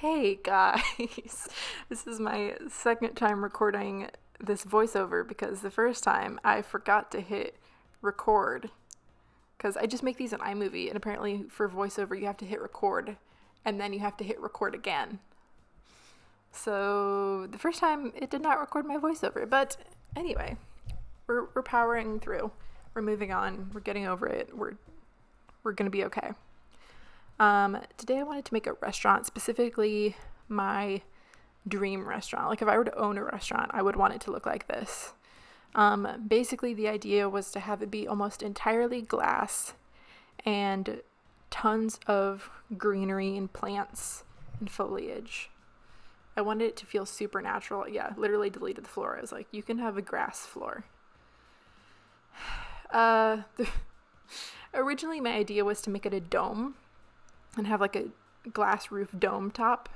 Hey guys, this is my second time recording this voiceover because the first time I forgot to hit record because I just make these in iMovie, and apparently for voiceover you have to hit record and then you have to hit record again. So the first time it did not record my voiceover, but anyway, we're powering through. We're moving on. We're getting over it. We're gonna be okay. Today I wanted to make a restaurant, specifically my dream restaurant. Like if I were to own a restaurant, I would want it to look like this. Basically the idea was to have it be almost entirely glass and tons of greenery and plants and foliage. I wanted it to feel super natural. Yeah, literally deleted the floor. I was like, you can have a grass floor. Originally my idea was to make it a dome and have like a glass roof dome top,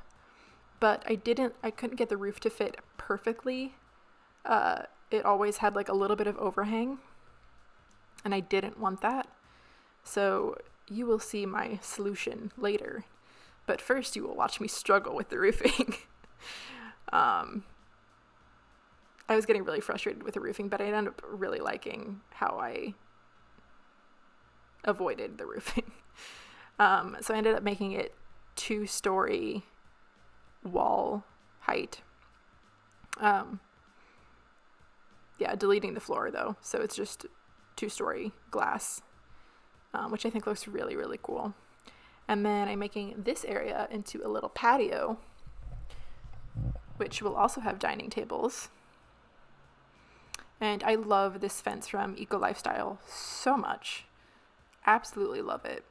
but I couldn't get the roof to fit perfectly. It always had like a little bit of overhang, and I didn't want that. So you will see my solution later, but first you will watch me struggle with the roofing. I was getting really frustrated with the roofing, but I ended up really liking how I avoided the roofing. So I ended up making it 2-story wall height. Deleting the floor though. So it's just 2-story glass, which I think looks really, really cool. And then I'm making this area into a little patio, which will also have dining tables. And I love this fence from Eco Lifestyle so much. Absolutely love it.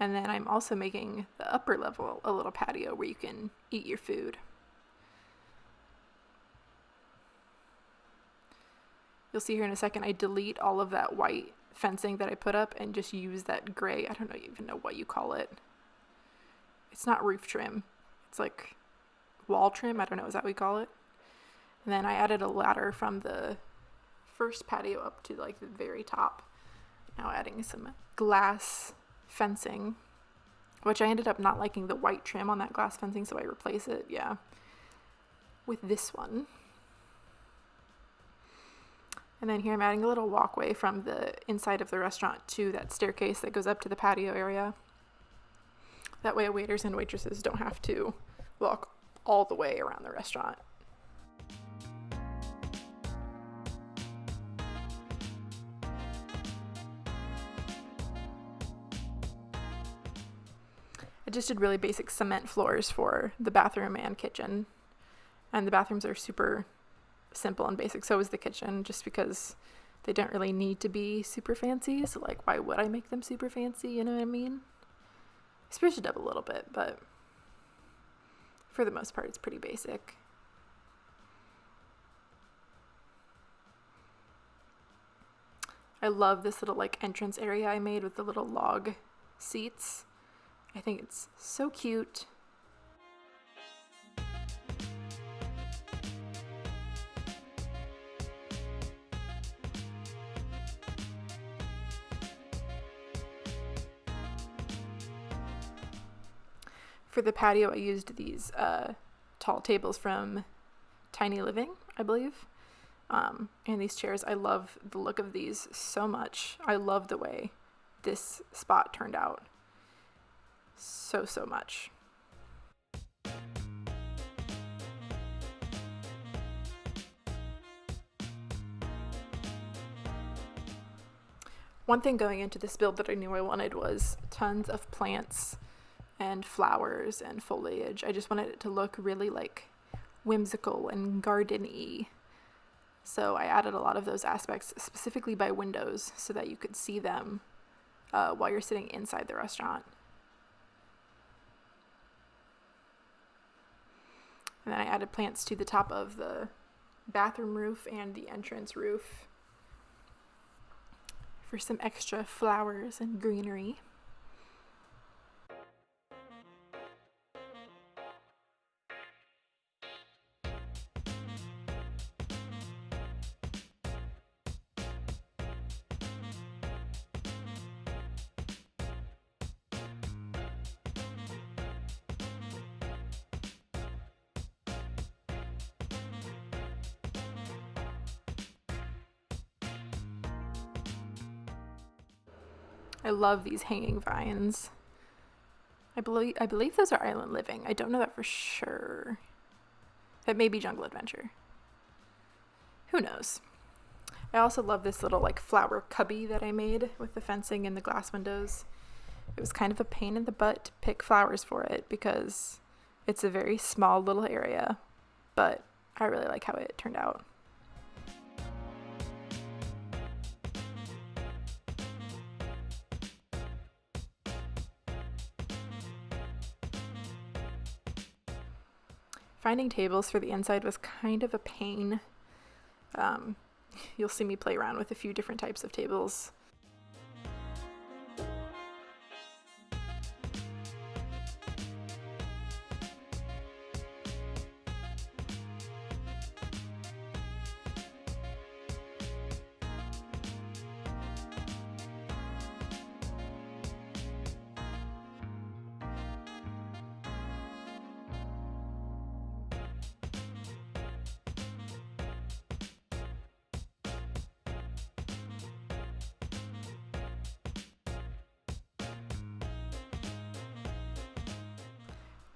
And then I'm also making the upper level a little patio where you can eat your food. You'll see here in a second, I delete all of that white fencing that I put up and just use that gray, I don't even know what you call it. It's not roof trim. It's like wall trim. I don't know, is that what we call it? And then I added a ladder from the first patio up to like the very top. Now adding some glass fencing, which I ended up not liking the white trim on that glass fencing, so I replace it, with this one. And then here I'm adding a little walkway from the inside of the restaurant to that staircase that goes up to the patio area. That way waiters and waitresses don't have to walk all the way around the restaurant. I just did really basic cement floors for the bathroom and kitchen. And the bathrooms are super simple and basic. So is the kitchen, just because they don't really need to be super fancy. So like, why would I make them super fancy? You know what I mean? I spruced it up a little bit, but for the most part, it's pretty basic. I love this little like entrance area I made with the little log seats. I think it's so cute. For the patio, I used these tall tables from Tiny Living, I believe. And these chairs, I love the look of these so much. I love the way this spot turned out. So much. One thing going into this build that I knew I wanted was tons of plants and flowers and foliage. I just wanted it to look really like whimsical and garden-y. So I added a lot of those aspects specifically by windows so that you could see them while you're sitting inside the restaurant. And then I added plants to the top of the bathroom roof and the entrance roof for some extra flowers and greenery. I love these hanging vines. I believe those are Island Living. I don't know that for sure. That may be Jungle Adventure. Who knows? I also love this little like flower cubby that I made with the fencing and the glass windows. It was kind of a pain in the butt to pick flowers for it because it's a very small little area, but I really like how it turned out. Finding tables for the inside was kind of a pain. You'll see me play around with a few different types of tables.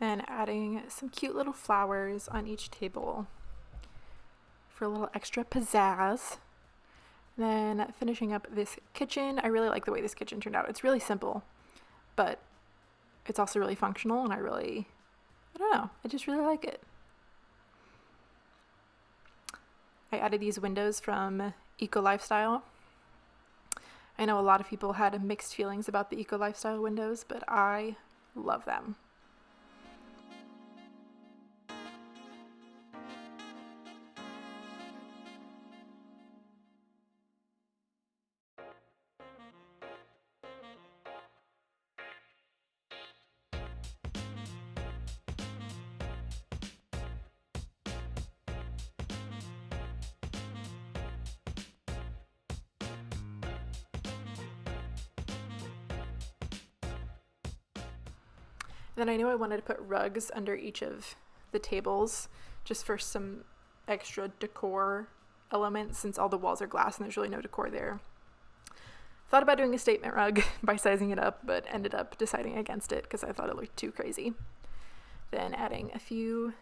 Then adding some cute little flowers on each table for a little extra pizzazz. Then finishing up this kitchen. I really like the way this kitchen turned out. It's really simple, but it's also really functional, and I don't know, I just really like it. I added these windows from Eco Lifestyle. I know a lot of people had mixed feelings about the Eco Lifestyle windows, but I love them. Then I knew I wanted to put rugs under each of the tables just for some extra decor elements since all the walls are glass and there's really no decor there. Thought about doing a statement rug by sizing it up, but ended up deciding against it because I thought it looked too crazy. Then adding a few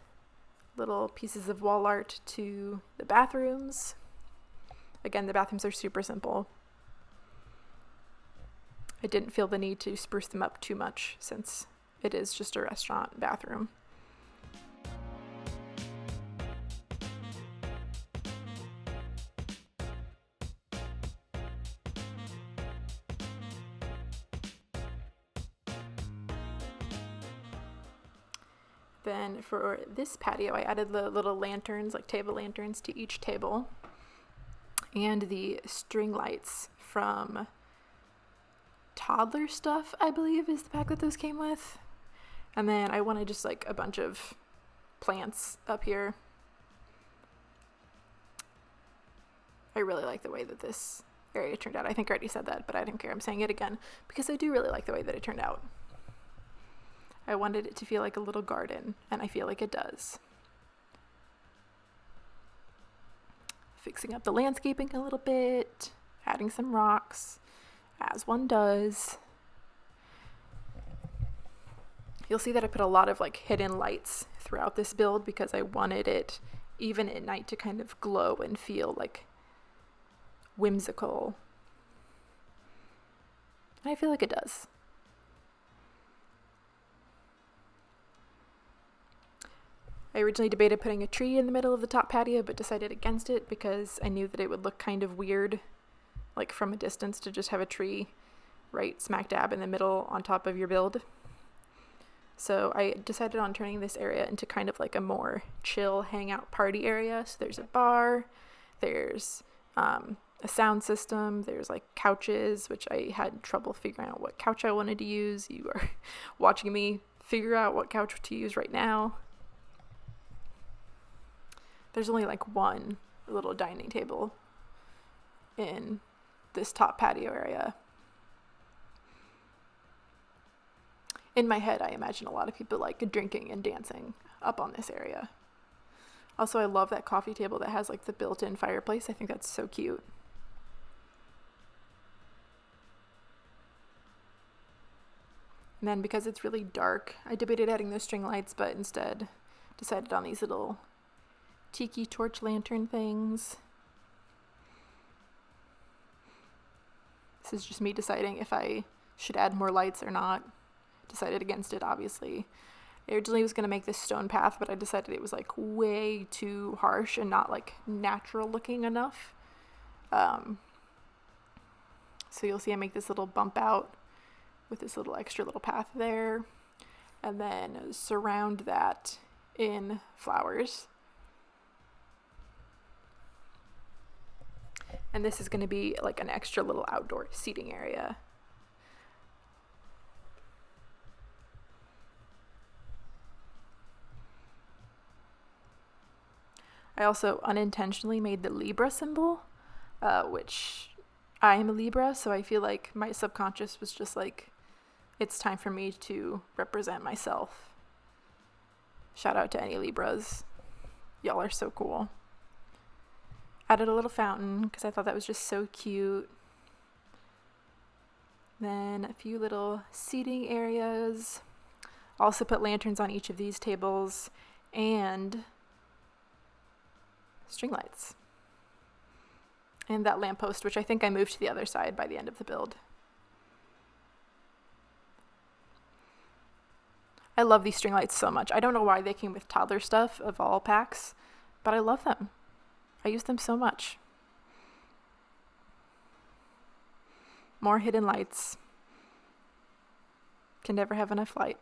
little pieces of wall art to the bathrooms. Again, the bathrooms are super simple. I didn't feel the need to spruce them up too much since it is just a restaurant bathroom. Then for this patio, I added the little lanterns, like table lanterns, to each table, and the string lights from Toddler Stuff, I believe is the pack that those came with. And then I wanted just like a bunch of plants up here. I really like the way that this area turned out. I think I already said that, but I don't care. I'm saying it again because I do really like the way that it turned out. I wanted it to feel like a little garden, and I feel like it does. Fixing up the landscaping a little bit, adding some rocks, as one does. You'll see that I put a lot of like hidden lights throughout this build because I wanted it, even at night, to kind of glow and feel like whimsical. And I feel like it does. I originally debated putting a tree in the middle of the top patio, but decided against it because I knew that it would look kind of weird, like from a distance, to just have a tree right smack dab in the middle on top of your build. So I decided on turning this area into kind of like a more chill hangout party area. So there's a bar, there's a sound system, there's like couches, which I had trouble figuring out what couch I wanted to use. You are watching me figure out what couch to use right now. There's only like one little dining table in this top patio area. In my head, I imagine a lot of people like drinking and dancing up on this area. Also, I love that coffee table that has like the built-in fireplace. I think that's so cute. And then because it's really dark, I debated adding those string lights, but instead decided on these little tiki torch lantern things. This is just me deciding if I should add more lights or not. Decided against it, obviously. I originally was going to make this stone path, but I decided it was like way too harsh and not like natural looking enough. So you'll see I make this little bump out with this little extra little path there, and then surround that in flowers. And this is going to be like an extra little outdoor seating area. I also unintentionally made the Libra symbol, which I am a Libra, so I feel like my subconscious was just like, it's time for me to represent myself. Shout out to any Libras. Y'all are so cool. Added a little fountain because I thought that was just so cute. Then a few little seating areas. Also put lanterns on each of these tables and string lights. And that lamppost, which I think I moved to the other side by the end of the build. I love these string lights so much. I don't know why they came with toddler stuff of all packs, but I love them. I use them so much. More hidden lights. Can never have enough light.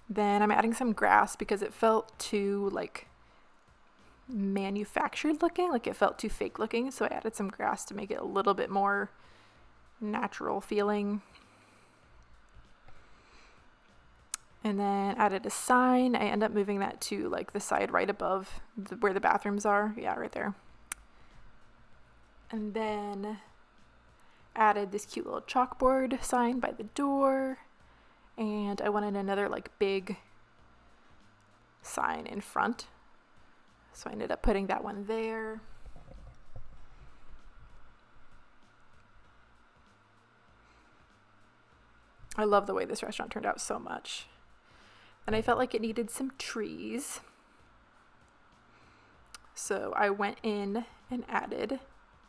Then I'm adding some grass because it felt too like manufactured looking, like it felt too fake looking, so I added some grass to make it a little bit more natural feeling. And then added a sign. I end up moving that to like the side right above where the bathrooms are. Yeah, right there. And then added this cute little chalkboard sign by the door. And I wanted another like big sign in front. So I ended up putting that one there. I love the way this restaurant turned out so much. And I felt like it needed some trees. So I went in and added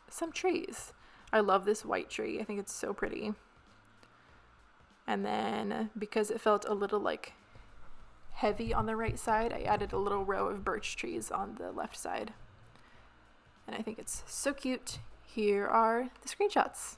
some trees. I love this white tree. I think it's so pretty. And then because it felt a little like heavy on the right side, I added a little row of birch trees on the left side. And I think it's so cute. Here are the screenshots.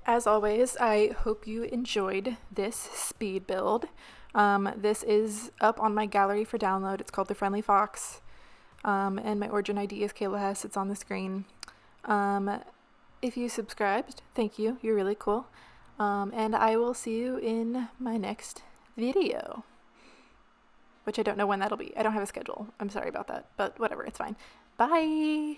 As always, I hope you enjoyed this speed build. This is up on my gallery for download. It's called The Friendly Fox. And my origin ID is Kayla Hess. It's on the screen. If you subscribed, thank you. You're really cool. And I will see you in my next video, which I don't know when that'll be. I don't have a schedule. I'm sorry about that, but whatever. It's fine. Bye.